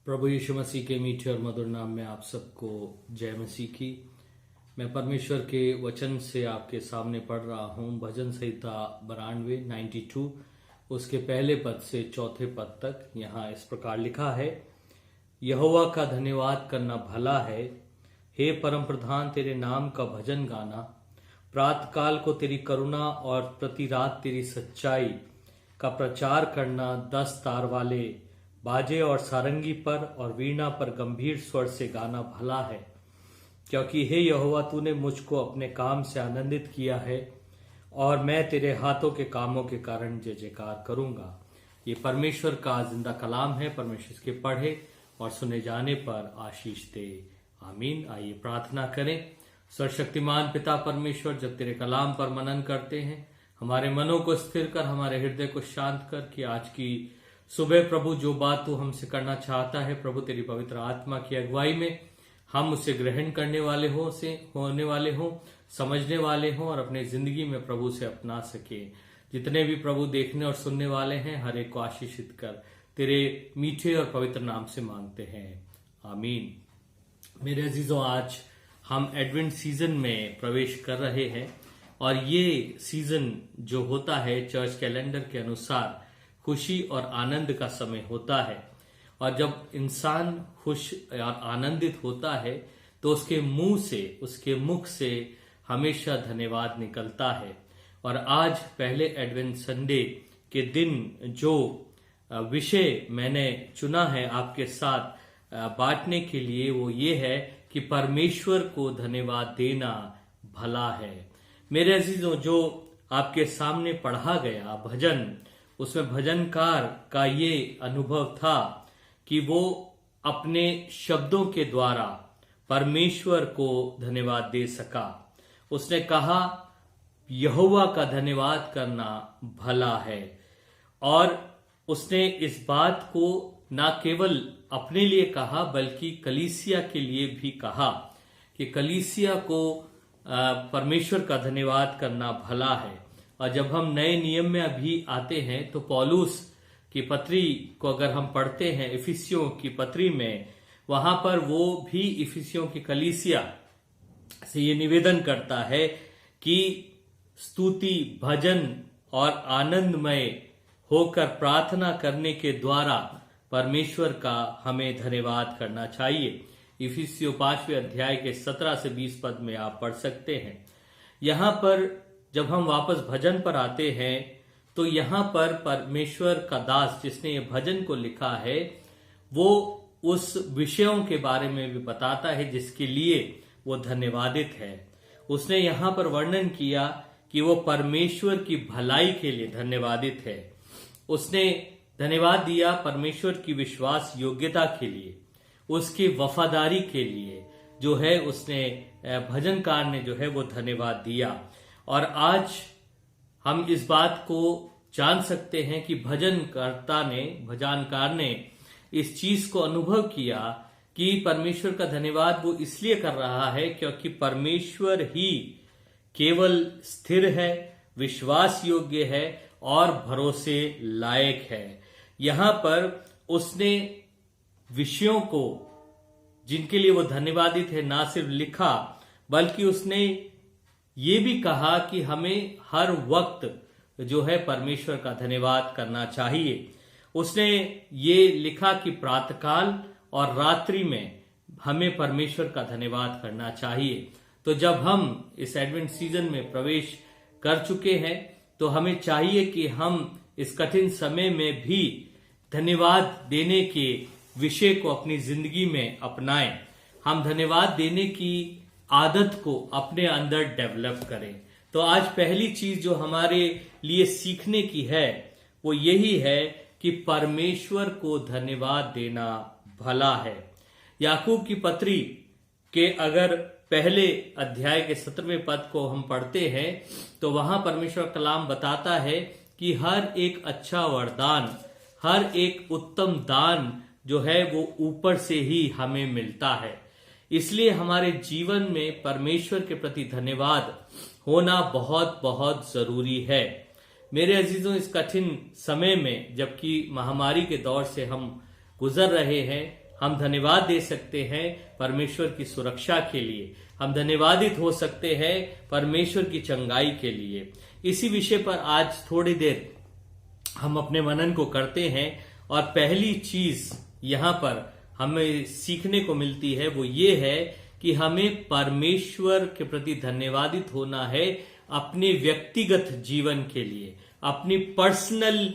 प्रभु यीशु मसीह के मीठे और मधुर नाम में आप सबको जय मसीह की। मैं परमेश्वर के वचन से आपके सामने पढ़ रहा हूँ भजन संहिता 92 उसके पहले पद से चौथे पद तक। यहाँ इस प्रकार लिखा है, यहोवा का धन्यवाद करना भला है, हे परम प्रधान तेरे नाम का भजन गाना। प्रातःकाल को तेरी करुणा और प्रति रात तेरी सच्चाई का प्रचार करना। 10 तार वाले बाजे और सारंगी पर और वीणा पर गंभीर स्वर से गाना भला है, क्योंकि हे यहोवा तूने मुझको अपने काम से आनंदित किया है और मैं तेरे हाथों के कामों के कारण जय जयकार करूंगा। ये परमेश्वर का जिंदा कलाम है। परमेश्वर इसके पढ़े और सुने जाने पर आशीष दे, आमीन। आइए प्रार्थना करें। सर्वशक्तिमान पिता परमेश्वर, जब तेरे कलाम पर मनन करते हैं, हमारे मनों को स्थिर कर, हमारे हृदय को शांत कर, कि आज की सुबह प्रभु जो बात तू हमसे करना चाहता है, प्रभु तेरी पवित्र आत्मा की अगुवाई में हम उसे ग्रहण करने वाले हो, से होने वाले हो, समझने वाले हो और अपने जिंदगी में प्रभु से अपना सके। जितने भी प्रभु देखने और सुनने वाले हैं, हर एक को आशीषित कर, तेरे मीठे और पवित्र नाम से मांगते हैं, आमीन। मेरे अजीजों, आज हम एडवेंट सीजन में प्रवेश कर रहे हैं और ये सीजन जो होता है चर्च कैलेंडर के अनुसार खुशी और आनंद का समय होता है। और जब इंसान खुश और आनंदित होता है तो उसके मुंह से, उसके मुख से हमेशा धन्यवाद निकलता है। और आज पहले एडवेंट संडे के दिन जो विषय मैंने चुना है आपके साथ बांटने के लिए, वो ये है कि परमेश्वर को धन्यवाद देना भला है। मेरे अजीजों, जो आपके सामने पढ़ा गया भजन, उसमें भजनकार का ये अनुभव था कि वो अपने शब्दों के द्वारा परमेश्वर को धन्यवाद दे सका। उसने कहा, यहोवा का धन्यवाद करना भला है। और उसने इस बात को ना केवल अपने लिए कहा बल्कि कलीसिया के लिए भी कहा कि कलीसिया को परमेश्वर का धन्यवाद करना भला है। और जब हम नए नियम में अभी आते हैं तो पौलुस की पत्री को अगर हम पढ़ते हैं, इफिसियों की पत्री में, वहां पर वो भी इफिसियों की कलीसिया से ये निवेदन करता है कि स्तुति, भजन और आनंदमय होकर प्रार्थना करने के द्वारा परमेश्वर का हमें धन्यवाद करना चाहिए। इफिसियों 5वें अध्याय के 17 से 20 पद में आप पढ़ सकते हैं। यहां पर जब हम वापस भजन पर आते हैं तो यहाँ पर परमेश्वर का दास जिसने ये भजन को लिखा है, वो उस विषयों के बारे में भी बताता है जिसके लिए वो धन्यवादित है। उसने यहाँ पर वर्णन किया कि वो परमेश्वर की भलाई के लिए धन्यवादित है। उसने धन्यवाद दिया परमेश्वर की विश्वास योग्यता के लिए, उसकी वफादारी के लिए जो है उसने, भजनकार ने जो है वो धन्यवाद दिया। और आज हम इस बात को जान सकते हैं कि भजनकार ने इस चीज को अनुभव किया कि परमेश्वर का धन्यवाद वो इसलिए कर रहा है क्योंकि परमेश्वर ही केवल स्थिर है, विश्वास योग्य है और भरोसे लायक है। यहां पर उसने विषयों को जिनके लिए वो धन्यवादित है ना सिर्फ लिखा, बल्कि उसने ये भी कहा कि हमें हर वक्त जो है परमेश्वर का धन्यवाद करना चाहिए। उसने ये लिखा कि प्रातःकाल और रात्रि में हमें परमेश्वर का धन्यवाद करना चाहिए। तो जब हम इस एडवेंट सीजन में प्रवेश कर चुके हैं तो हमें चाहिए कि हम इस कठिन समय में भी धन्यवाद देने के विषय को अपनी जिंदगी में अपनाएं। हम धन्यवाद देने की आदत को अपने अंदर डेवलप करें। तो आज पहली चीज जो हमारे लिए सीखने की है वो यही है कि परमेश्वर को धन्यवाद देना भला है। याकूब की पत्री के अगर पहले अध्याय के 17वें पद को हम पढ़ते हैं तो वहां परमेश्वर कलाम बताता है कि हर एक अच्छा वरदान, हर एक उत्तम दान जो है वो ऊपर से ही हमें मिलता है। इसलिए हमारे जीवन में परमेश्वर के प्रति धन्यवाद होना बहुत बहुत जरूरी है। मेरे अजीजों, इस कठिन समय में जबकि महामारी के दौर से हम गुजर रहे हैं, हम धन्यवाद दे सकते हैं परमेश्वर की सुरक्षा के लिए, हम धन्यवादित हो सकते हैं परमेश्वर की चंगाई के लिए। इसी विषय पर आज थोड़ी देर हम अपने मनन को करते हैं और पहली चीज यहां पर हमें सीखने को मिलती है वो ये है कि हमें परमेश्वर के प्रति धन्यवादित होना है अपने व्यक्तिगत जीवन के लिए, अपनी पर्सनल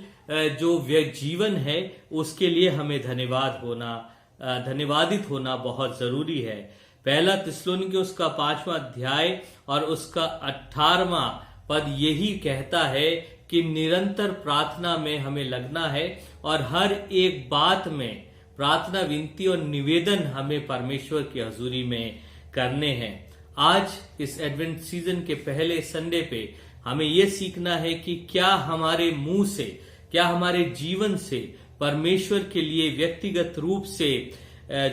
जो जीवन है उसके लिए हमें धन्यवादित होना बहुत जरूरी है। पहला थिस्सलुनीके उसका 5वां अध्याय और उसका 18वां पद यही कहता है कि निरंतर प्रार्थना में हमें लगना है और हर एक बात में प्रार्थना, विनती और निवेदन हमें परमेश्वर की हजूरी में करने हैं। आज इस एडवेंट सीजन के पहले संडे पे हमें यह सीखना है कि क्या हमारे मुंह से, क्या हमारे जीवन से परमेश्वर के लिए व्यक्तिगत रूप से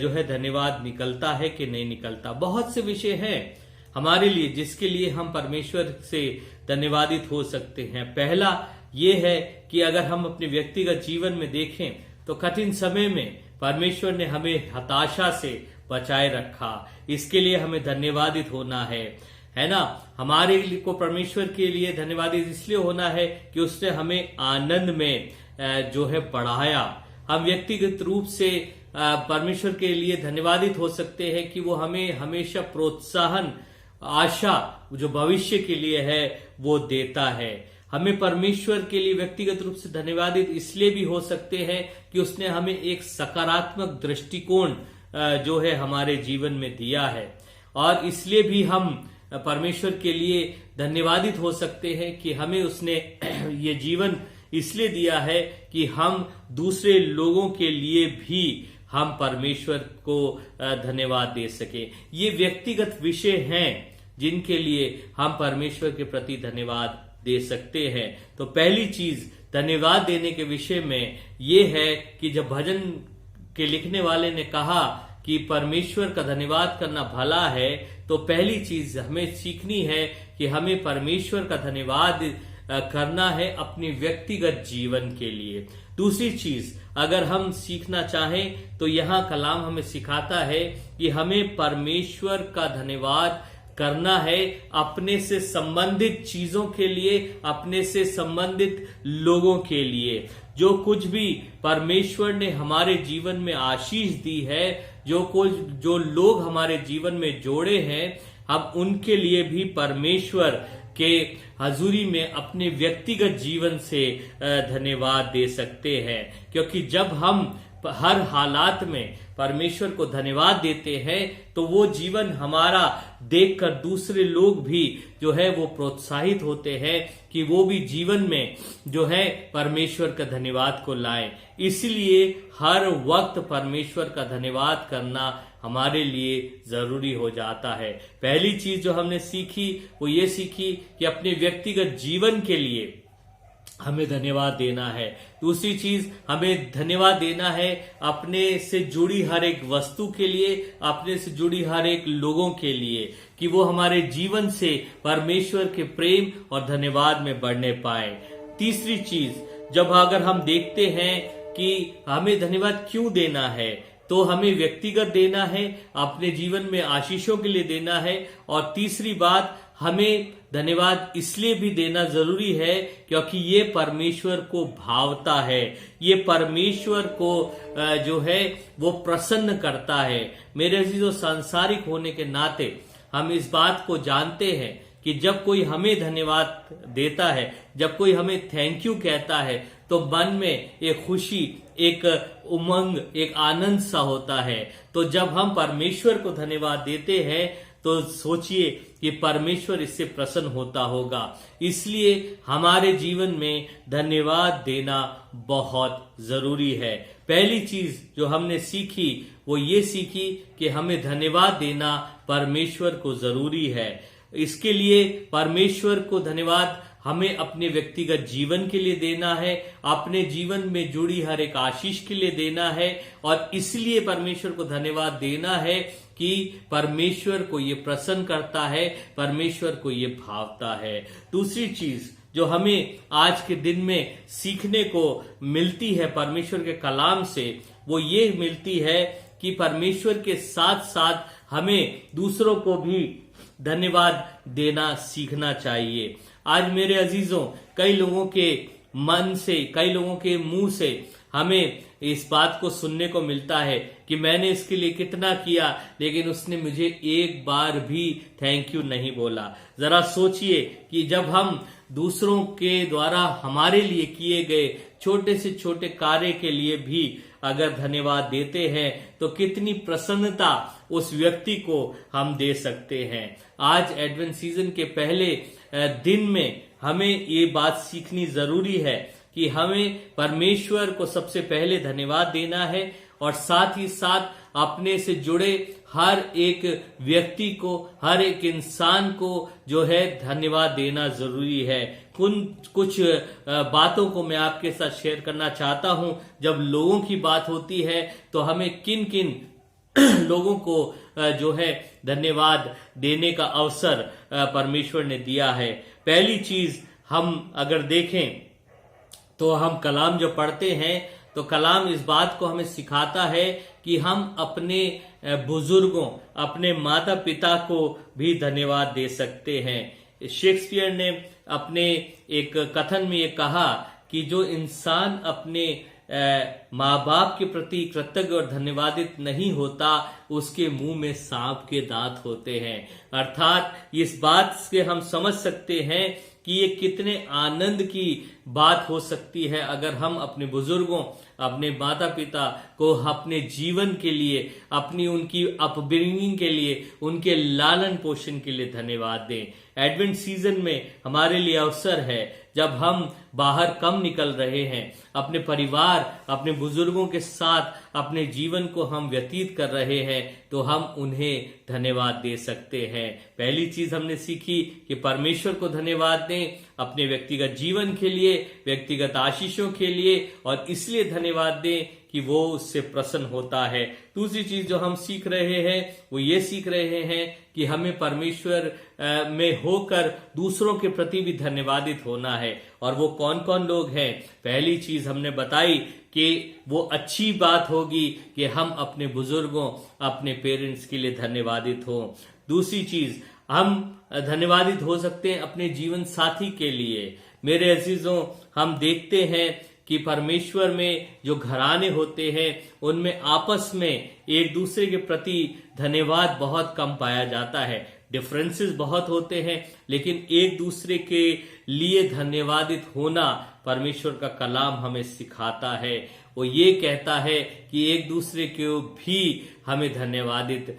जो है धन्यवाद निकलता है कि नहीं निकलता। बहुत से विषय हैं हमारे लिए जिसके लिए हम परमेश्वर से धन्यवादित हो सकते हैं। पहला ये है कि अगर हम अपने व्यक्तिगत जीवन में देखें तो कठिन समय में परमेश्वर ने हमें हताशा से बचाए रखा, इसके लिए हमें धन्यवादित होना है ना। हमारे को परमेश्वर के लिए धन्यवादित इसलिए होना है कि उसने हमें आनंद में जो है बढ़ाया। हम व्यक्तिगत रूप से परमेश्वर के लिए धन्यवादित हो सकते हैं कि वो हमें हमेशा प्रोत्साहन, आशा जो भविष्य के लिए है वो देता है। हमें परमेश्वर के लिए व्यक्तिगत रूप से धन्यवादित इसलिए भी हो सकते हैं कि उसने हमें एक सकारात्मक दृष्टिकोण जो है हमारे जीवन में दिया है, और इसलिए भी हम परमेश्वर के लिए धन्यवादित हो सकते हैं कि हमें उसने ये जीवन इसलिए दिया है कि हम दूसरे लोगों के लिए भी हम परमेश्वर को धन्यवाद दे सके। ये व्यक्तिगत विषय हैं जिनके लिए हम परमेश्वर के प्रति धन्यवाद दे सकते हैं। तो पहली चीज धन्यवाद देने के विषय में ये है कि जब भजन के लिखने वाले ने कहा कि परमेश्वर का धन्यवाद करना भला है, तो पहली चीज हमें सीखनी है कि हमें परमेश्वर का धन्यवाद करना है अपने व्यक्तिगत जीवन के लिए। दूसरी चीज अगर हम सीखना चाहें तो यहाँ कलाम हमें सिखाता है कि हमें परमेश्वर का धन्यवाद करना है अपने से संबंधित चीजों के लिए, अपने से संबंधित लोगों के लिए। जो कुछ भी परमेश्वर ने हमारे जीवन में आशीष दी है, जो लोग हमारे जीवन में जोड़े हैं, हम उनके लिए भी परमेश्वर के हजूरी में अपने व्यक्तिगत जीवन से धन्यवाद दे सकते हैं। क्योंकि जब हम हर हालात में परमेश्वर को धन्यवाद देते हैं तो वो जीवन हमारा देखकर दूसरे लोग भी जो है वो प्रोत्साहित होते हैं कि वो भी जीवन में जो है परमेश्वर का धन्यवाद को लाएं। इसलिए हर वक्त परमेश्वर का धन्यवाद करना हमारे लिए जरूरी हो जाता है। पहली चीज जो हमने सीखी वो ये सीखी कि अपने व्यक्तिगत जीवन के लिए हमें धन्यवाद देना है। दूसरी चीज हमें धन्यवाद देना है अपने से जुड़ी हर एक वस्तु के लिए, अपने से जुड़ी हर एक लोगों के लिए, कि वो हमारे जीवन से परमेश्वर के प्रेम और धन्यवाद में बढ़ने पाए। तीसरी चीज जब अगर हम देखते हैं कि हमें धन्यवाद क्यों देना है, तो हमें व्यक्तिगत देना है, अपने जीवन में आशीषों के लिए देना है। और तीसरी बात, हमें धन्यवाद इसलिए भी देना जरूरी है क्योंकि ये परमेश्वर को भावता है, ये परमेश्वर को जो है वो प्रसन्न करता है। मेरे अजीजों, सांसारिक होने के नाते हम इस बात को जानते हैं कि जब कोई हमें धन्यवाद देता है, जब कोई हमें थैंक यू कहता है, तो मन में एक खुशी, एक उमंग, एक आनंद सा होता है। तो जब हम परमेश्वर को धन्यवाद देते हैं तो सोचिए कि परमेश्वर इससे प्रसन्न होता होगा। इसलिए हमारे जीवन में धन्यवाद देना बहुत जरूरी है। पहली चीज जो हमने सीखी वो ये सीखी कि हमें धन्यवाद देना परमेश्वर को जरूरी है। इसके लिए परमेश्वर को धन्यवाद हमें अपने व्यक्तिगत जीवन के लिए देना है, अपने जीवन में जुड़ी हर एक आशीष के लिए देना है, और इसलिए परमेश्वर को धन्यवाद देना है कि परमेश्वर को ये प्रसन्न करता है, परमेश्वर को ये भावता है। दूसरी चीज जो हमें आज के दिन में सीखने को मिलती है परमेश्वर के कलाम से, वो ये मिलती है कि परमेश्वर के साथ साथ हमें दूसरों को भी धन्यवाद देना सीखना चाहिए। आज मेरे अजीजों, कई लोगों के मन से, कई लोगों के मुंह से हमें इस बात को सुनने को मिलता है कि मैंने इसके लिए कितना किया, लेकिन उसने मुझे एक बार भी थैंक यू नहीं बोला। जरा सोचिए कि जब हम दूसरों के द्वारा हमारे लिए किए गए छोटे से छोटे कार्य के लिए भी अगर धन्यवाद देते हैं तो कितनी प्रसन्नता उस व्यक्ति को हम दे सकते हैं। आज एडवेंट सीजन के पहले दिन में हमें ये बात सीखनी जरूरी है कि हमें परमेश्वर को सबसे पहले धन्यवाद देना है और साथ ही साथ अपने से जुड़े हर एक व्यक्ति को, हर एक इंसान को जो है धन्यवाद देना जरूरी है। कुछ बातों को मैं आपके साथ शेयर करना चाहता हूं। जब लोगों की बात होती है तो हमें किन किन लोगों को जो है धन्यवाद देने का अवसर परमेश्वर ने दिया है। पहली चीज हम अगर देखें तो हम कलाम जो पढ़ते हैं तो कलाम इस बात को हमें सिखाता है कि हम अपने बुजुर्गों, अपने माता पिता को भी धन्यवाद दे सकते हैं। शेक्सपियर ने अपने एक कथन में ये कहा कि जो इंसान अपने माँ बाप के प्रति कृतज्ञ और धन्यवादित नहीं होता उसके मुंह में सांप के दांत होते हैं। अर्थात इस बात से हम समझ सकते हैं कि ये कितने आनंद की बात हो सकती है अगर हम अपने बुजुर्गों, अपने माता पिता को अपने जीवन के लिए, अपनी उनकी अपब्रिंगिंग के लिए, उनके लालन पोषण के लिए धन्यवाद दें। एडवेंट सीजन में हमारे लिए अवसर है जब हम बाहर कम निकल रहे हैं, अपने परिवार, अपने बुजुर्गों के साथ अपने जीवन को हम व्यतीत कर रहे हैं, तो हम उन्हें धन्यवाद दे सकते हैं। पहली चीज हमने सीखी कि परमेश्वर को धन्यवाद दें अपने व्यक्तिगत जीवन के लिए, व्यक्तिगत आशीषों के लिए, और इसलिए धन्यवाद दें कि वो उससे प्रसन्न होता है। दूसरी चीज जो हम सीख रहे हैं वो ये सीख रहे हैं कि हमें परमेश्वर में होकर दूसरों के प्रति भी धन्यवादित होना है। और वो कौन कौन लोग हैं? पहली चीज हमने बताई कि वो अच्छी बात होगी कि हम अपने बुजुर्गों, अपने पेरेंट्स के लिए धन्यवादित हों। दूसरी चीज हम धन्यवादित हो सकते हैं अपने जीवन साथी के लिए। मेरे अजीजों, हम देखते हैं कि परमेश्वर में जो घराने होते हैं उनमें आपस में एक दूसरे के प्रति धन्यवाद बहुत कम पाया जाता है। डिफरेंसेस बहुत होते हैं, लेकिन एक दूसरे के लिए धन्यवादित होना परमेश्वर का कलाम हमें सिखाता है। वो ये कहता है कि एक दूसरे को भी हमें धन्यवादित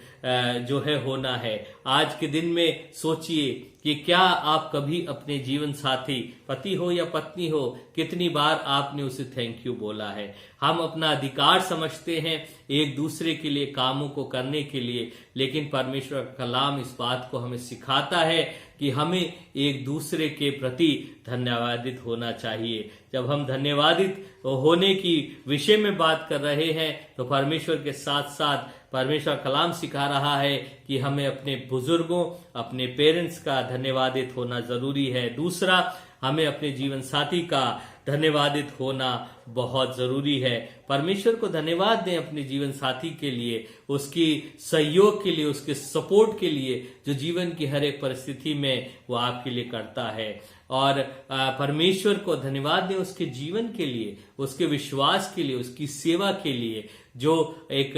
जो है होना है। आज के दिन में सोचिए कि क्या आप कभी अपने जीवन साथी, पति हो या पत्नी हो, कितनी बार आपने उसे थैंक यू बोला है। हम अपना अधिकार समझते हैं एक दूसरे के लिए कामों को करने के लिए, लेकिन परमेश्वर का कलाम इस बात को हमें सिखाता है कि हमें एक दूसरे के प्रति धन्यवादित होना चाहिए। जब हम धन्यवादित होने की विषय में बात कर रहे हैं तो परमेश्वर के साथ साथ परमेश्वर कलाम सिखा रहा है कि हमें अपने बुजुर्गों, अपने पेरेंट्स का धन्यवादित होना जरूरी है। दूसरा, हमें अपने जीवन साथी का धन्यवादित होना बहुत जरूरी है। परमेश्वर को धन्यवाद दें अपने जीवन साथी के लिए, उसकी सहयोग के लिए, उसके सपोर्ट के लिए, जो जीवन की हर एक परिस्थिति में वो आपके लिए करता है। और परमेश्वर को धन्यवाद दें उसके जीवन के लिए, उसके विश्वास के लिए, उसकी सेवा के लिए, जो एक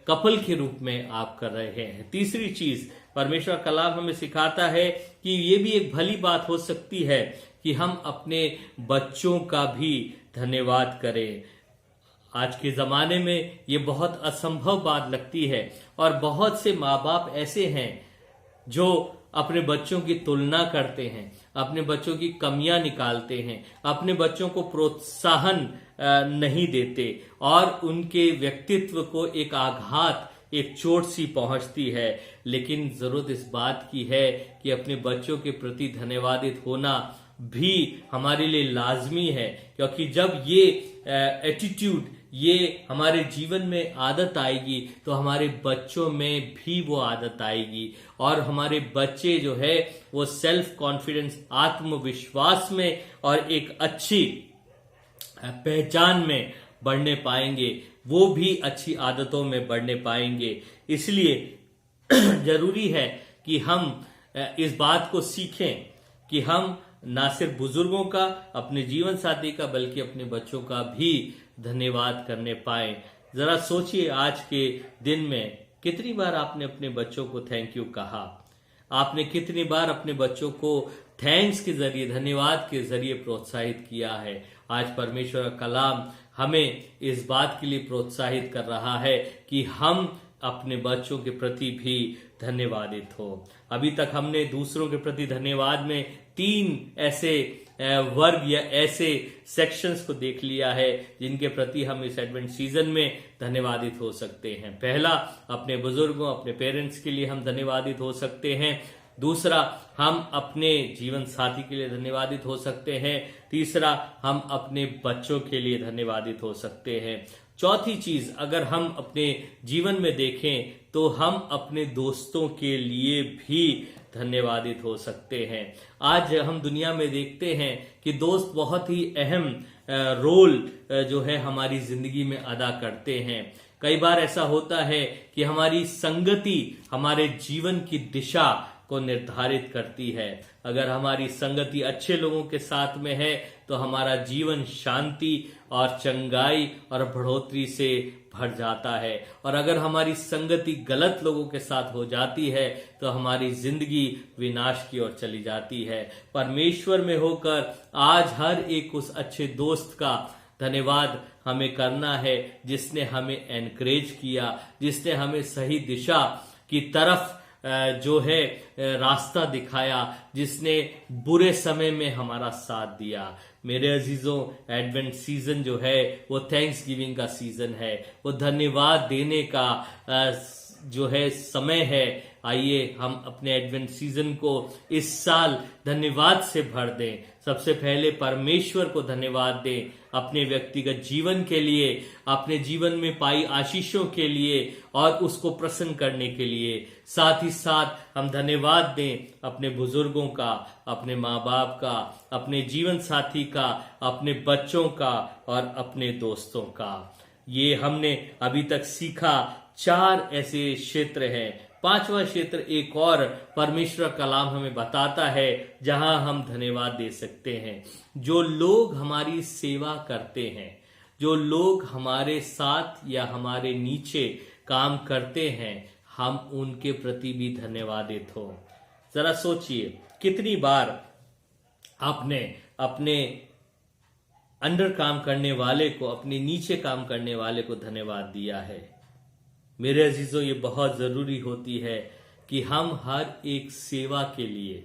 कपल के रूप में आप कर रहे हैं। तीसरी चीज परमेश्वर कलाम हमें सिखाता है कि ये भी एक भली बात हो सकती है कि हम अपने बच्चों का भी धन्यवाद करें। आज के जमाने में ये बहुत असंभव बात लगती है और बहुत से माँ बाप ऐसे हैं जो अपने बच्चों की तुलना करते हैं, अपने बच्चों की कमियां निकालते हैं, अपने बच्चों को प्रोत्साहन नहीं देते और उनके व्यक्तित्व को एक आघात, एक चोट सी पहुंचती है। लेकिन जरूरत इस बात की है कि अपने बच्चों के प्रति धन्यवादित होना भी हमारे लिए लाजमी है, क्योंकि जब ये एटीट्यूड, ये हमारे जीवन में आदत आएगी तो हमारे बच्चों में भी वो आदत आएगी और हमारे बच्चे जो है वो सेल्फ कॉन्फिडेंस, आत्मविश्वास में और एक अच्छी पहचान में बढ़ने पाएंगे, वो भी अच्छी आदतों में बढ़ने पाएंगे। इसलिए जरूरी है कि हम इस बात को सीखें कि हम ना सिर्फ बुजुर्गों का, अपने जीवन साथी का, बल्कि अपने बच्चों का भी धन्यवाद करने पाए। जरा सोचिए, आज के दिन में कितनी बार आपने अपने बच्चों को थैंक यू कहा? आपने कितनी बार अपने बच्चों को थैंक्स के जरिए, धन्यवाद के जरिए प्रोत्साहित किया है? आज परमेश्वर का कलाम हमें इस बात के लिए प्रोत्साहित कर रहा है कि हम अपने बच्चों के प्रति भी धन्यवादित हो। अभी तक हमने दूसरों के प्रति धन्यवाद में 3 ऐसे वर्ग या ऐसे सेक्शंस को देख लिया है जिनके प्रति हम इस एडवेंट सीजन में धन्यवादित हो सकते हैं। पहला, अपने बुजुर्गों, अपने पेरेंट्स के लिए हम धन्यवादित हो सकते हैं। दूसरा, हम अपने जीवन साथी के लिए धन्यवादित हो सकते हैं। तीसरा, हम अपने बच्चों के लिए धन्यवादित हो सकते हैं। चौथी चीज, अगर हम अपने जीवन में देखें तो हम अपने दोस्तों के लिए भी धन्यवादित हो सकते हैं। आज हम दुनिया में देखते हैं कि दोस्त बहुत ही अहम रोल जो है हमारी जिंदगी में अदा करते हैं। कई बार ऐसा होता है कि हमारी संगति हमारे जीवन की दिशा को निर्धारित करती है। अगर हमारी संगति अच्छे लोगों के साथ में है तो हमारा जीवन शांति और चंगाई और बढ़ोतरी से भर जाता है, और अगर हमारी संगति गलत लोगों के साथ हो जाती है तो हमारी जिंदगी विनाश की ओर चली जाती है। परमेश्वर में होकर आज हर एक उस अच्छे दोस्त का धन्यवाद हमें करना है जिसने हमें एनकरेज किया, जिसने हमें सही दिशा की तरफ जो है रास्ता दिखाया, जिसने बुरे समय में हमारा साथ दिया। मेरे अजीजों, एडवेंट सीजन जो है वो थैंक्स गिविंग का सीजन है, वो धन्यवाद देने का जो है समय है। आइए हम अपने एडवेंट सीजन को इस साल धन्यवाद से भर दें। सबसे पहले परमेश्वर को धन्यवाद दें अपने व्यक्तिगत जीवन के लिए, अपने जीवन में पाई आशीषों के लिए और उसको प्रसन्न करने के लिए। साथ ही साथ हम धन्यवाद दें अपने बुजुर्गों का, अपने माँ बाप का, अपने जीवन साथी का, अपने बच्चों का और अपने दोस्तों का। ये हमने अभी तक सीखा 4 ऐसे क्षेत्र हैं। 5वां क्षेत्र एक और परमेश्वर कलाम हमें बताता है जहां हम धन्यवाद दे सकते हैं। जो लोग हमारी सेवा करते हैं, जो लोग हमारे साथ या हमारे नीचे काम करते हैं, हम उनके प्रति भी धन्यवादित हो। जरा सोचिए, कितनी बार आपने अपने अंडर काम करने वाले को, अपने नीचे काम करने वाले को धन्यवाद दिया है? मेरे अजीजों, ये बहुत जरूरी होती है कि हम हर एक सेवा के लिए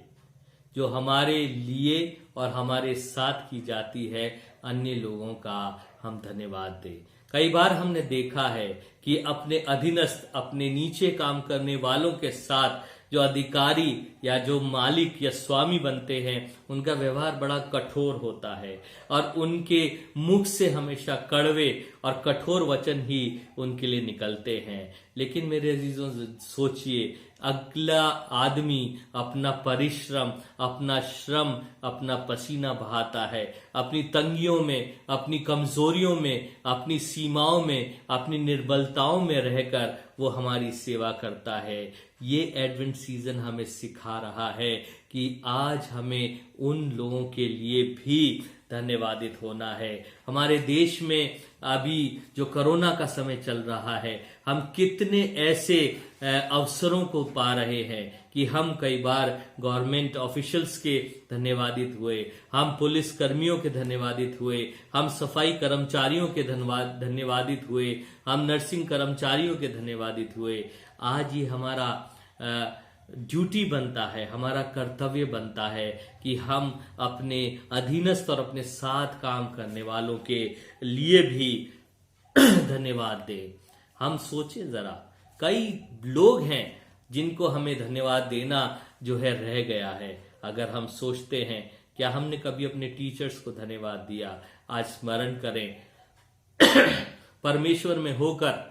जो हमारे लिए और हमारे साथ की जाती है, अन्य लोगों का हम धन्यवाद दें। कई बार हमने देखा है कि अपने अधीनस्थ, अपने नीचे काम करने वालों के साथ जो अधिकारी या जो मालिक या स्वामी बनते हैं, उनका व्यवहार बड़ा कठोर होता है और उनके मुख से हमेशा कड़वे और कठोर वचन ही उनके लिए निकलते हैं। लेकिन मेरे अजीजों, सोचिए, अगला आदमी अपना परिश्रम, अपना श्रम, अपना पसीना बहाता है, अपनी तंगियों में, अपनी कमजोरियों में, अपनी सीमाओं में, अपनी निर्बलताओं में रहकर वो हमारी सेवा करता है। ये एडवेंट सीजन हमें सिखा रहा है कि आज हमें उन लोगों के लिए भी धन्यवादित होना है। हमारे देश में अभी जो कोरोना का समय चल रहा है, हम कितने ऐसे अवसरों को पा रहे हैं कि हम कई बार गवर्नमेंट ऑफिशियल्स के धन्यवादित हुए, हम पुलिस कर्मियों के धन्यवादित हुए, हम सफाई कर्मचारियों के धन्यवादित हुए, हम नर्सिंग कर्मचारियों के धन्यवादित हुए। आज ये हमारा ड्यूटी बनता है, हमारा कर्तव्य बनता है कि हम अपने अधीनस्थ और अपने साथ काम करने वालों के लिए भी धन्यवाद दें। हम सोचें जरा, कई लोग हैं जिनको हमें धन्यवाद देना जो है रह गया है। अगर हम सोचते हैं, क्या हमने कभी अपने टीचर्स को धन्यवाद दिया? आज स्मरण करें, परमेश्वर में होकर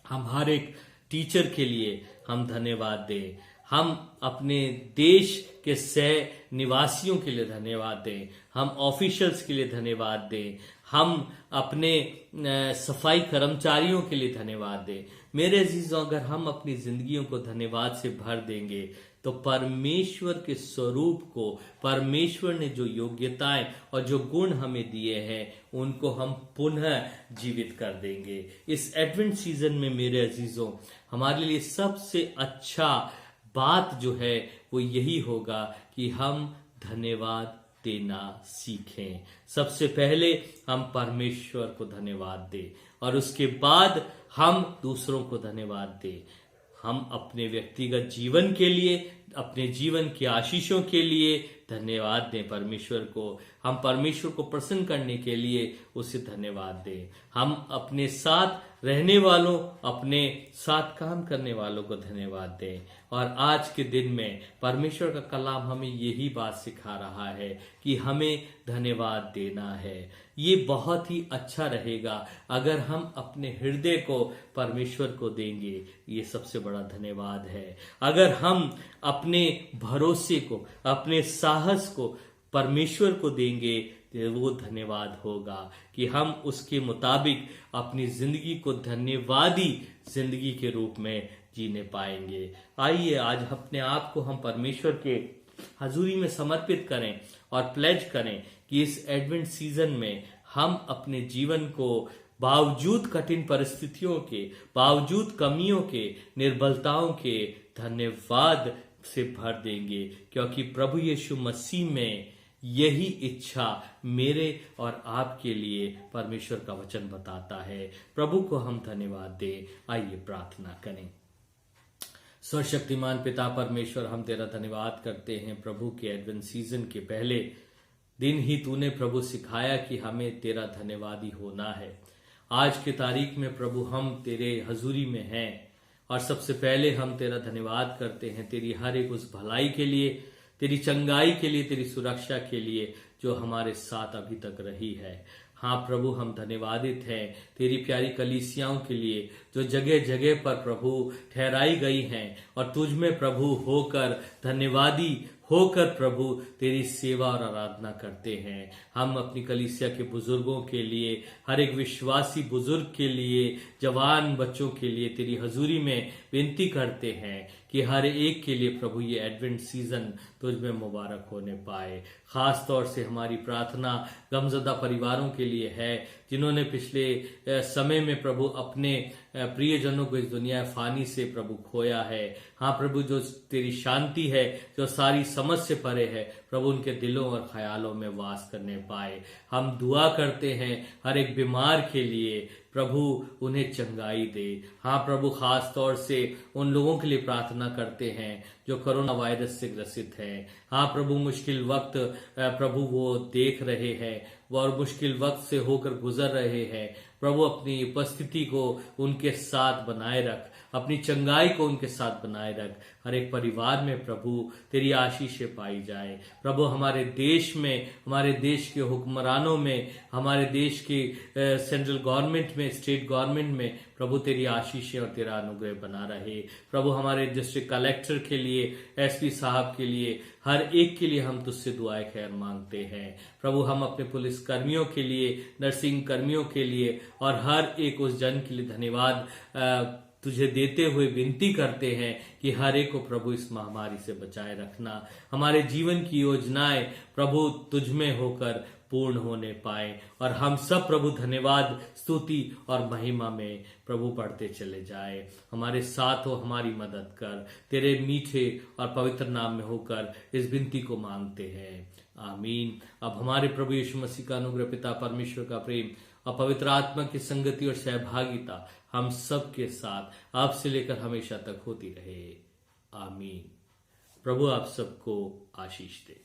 हम हर एक टीचर के लिए हम धन्यवाद दें। हम अपने देश के सह निवासियों के लिए धन्यवाद दें, हम ऑफिशियल्स के लिए धन्यवाद दें, हम अपने सफाई कर्मचारियों के लिए धन्यवाद दें। मेरे अजीजों, अगर हम अपनी जिंदगियों को धन्यवाद से भर देंगे तो परमेश्वर के स्वरूप को, परमेश्वर ने जो योग्यताएं और जो गुण हमें दिए हैं उनको हम पुनः जीवित कर देंगे। इस एडवेंट सीजन में मेरे अजीजों, हमारे लिए सबसे अच्छा बात जो है वो यही होगा कि हम धन्यवाद देना सीखें। सबसे पहले हम परमेश्वर को धन्यवाद दें और उसके बाद हम दूसरों को धन्यवाद दें। हम अपने व्यक्तिगत जीवन के लिए, अपने जीवन की आशीषों के लिए धन्यवाद दें परमेश्वर को। हम परमेश्वर को प्रसन्न करने के लिए उसे धन्यवाद दें। हम अपने साथ रहने वालों, अपने साथ काम करने वालों को धन्यवाद दें। और आज के दिन में परमेश्वर का कलाम हमें यही बात सिखा रहा है कि हमें धन्यवाद देना है। ये बहुत ही अच्छा रहेगा अगर हम अपने हृदय को परमेश्वर को देंगे। ये सबसे बड़ा धन्यवाद है। अगर हम अपने भरोसे को, अपने साहस को परमेश्वर को देंगे तो वो धन्यवाद होगा कि हम उसके मुताबिक अपनी जिंदगी को धन्यवादी जिंदगी के रूप में जीने पाएंगे। आइए आज अपने आप को हम परमेश्वर के हजूरी में समर्पित करें और प्लेज करें कि इस एडवेंट सीजन में हम अपने जीवन को बावजूद कठिन परिस्थितियों के, बावजूद कमियों के, निर्बलताओं के धन्यवाद से भर देंगे, क्योंकि प्रभु यीशु मसीह में यही इच्छा मेरे और आपके लिए परमेश्वर का वचन बताता है। प्रभु को हम धन्यवाद दें। आइए प्रार्थना करें। सर्वशक्तिमान पिता परमेश्वर, हम तेरा धन्यवाद करते हैं प्रभु के एडवेंट सीजन के पहले दिन ही तूने प्रभु सिखाया कि हमें तेरा धन्यवादी होना है। आज की तारीख में प्रभु हम तेरे हजूरी में हैं और सबसे पहले हम तेरा धन्यवाद करते हैं तेरी हर एक उस भलाई के लिए, तेरी चंगाई के लिए, तेरी सुरक्षा के लिए जो हमारे साथ अभी तक रही है। हाँ प्रभु, हम धन्यवादित हैं तेरी प्यारी कलीसियाओं के लिए जो जगह जगह पर प्रभु ठहराई गई हैं और तुझ में प्रभु होकर, धन्यवादी होकर प्रभु तेरी सेवा और आराधना करते हैं। हम अपनी कलीसिया के बुजुर्गों के लिए, हर एक विश्वासी बुजुर्ग के लिए, जवान बच्चों के लिए तेरी हजूरी में विनती करते हैं कि हर एक के लिए प्रभु ये एडवेंट सीजन तुझ में मुबारक होने पाए। खास तौर से हमारी प्रार्थना गमज़दा परिवारों के लिए है जिन्होंने पिछले समय में प्रभु अपने प्रियजनों को इस दुनिया फानी से प्रभु खोया है। हाँ प्रभु, जो तेरी शांति है, जो सारी समझ से परे है, प्रभु उनके दिलों और ख्यालों में वास करने पाए। हम दुआ करते हैं हर एक बीमार के लिए, प्रभु उन्हें चंगाई दे। हाँ प्रभु, खास तौर से उन लोगों के लिए प्रार्थना करते हैं जो कोरोना वायरस से ग्रसित हैं। हाँ प्रभु, मुश्किल वक्त प्रभु वो देख रहे हैं और मुश्किल वक्त से होकर गुजर रहे हैं। प्रभु अपनी उपस्थिति को उनके साथ बनाए रख, अपनी चंगाई को उनके साथ बनाए रख। हर एक परिवार में प्रभु तेरी आशीषें पाई जाए। प्रभु हमारे देश में, हमारे देश के हुक्मरानों में, हमारे देश की सेंट्रल गवर्नमेंट में, स्टेट गवर्नमेंट में प्रभु तेरी आशीषें और तेरा अनुग्रह बना रहे। प्रभु हमारे डिस्ट्रिक्ट कलेक्टर के लिए, एसपी साहब के लिए, हर एक के लिए हम तुझसे दुआएं खैर मांगते हैं। प्रभु हम अपने पुलिस कर्मियों के लिए, नर्सिंग कर्मियों के लिए और हर एक उस जन के लिए धन्यवाद तुझे देते हुए विनती करते हैं कि हर एक को प्रभु इस महामारी से बचाए रखना। हमारे जीवन की योजनाएं प्रभु तुझ में होकर पूर्ण होने पाए और हम सब प्रभु धन्यवाद, स्तुति और महिमा में प्रभु बढ़ते चले जाए। हमारे साथ हो, हमारी मदद कर। तेरे मीठे और पवित्र नाम में होकर इस विनती को मांगते हैं, आमीन। अब हमारे प्रभु यीशु मसीह का अनुग्रह, पिता परमेश्वर का प्रेम और पवित्र आत्मा की संगति और सहभागिता हम सब के साथ आपसे लेकर हमेशा तक होती रहे, आमीन। प्रभु आप सबको आशीष दे।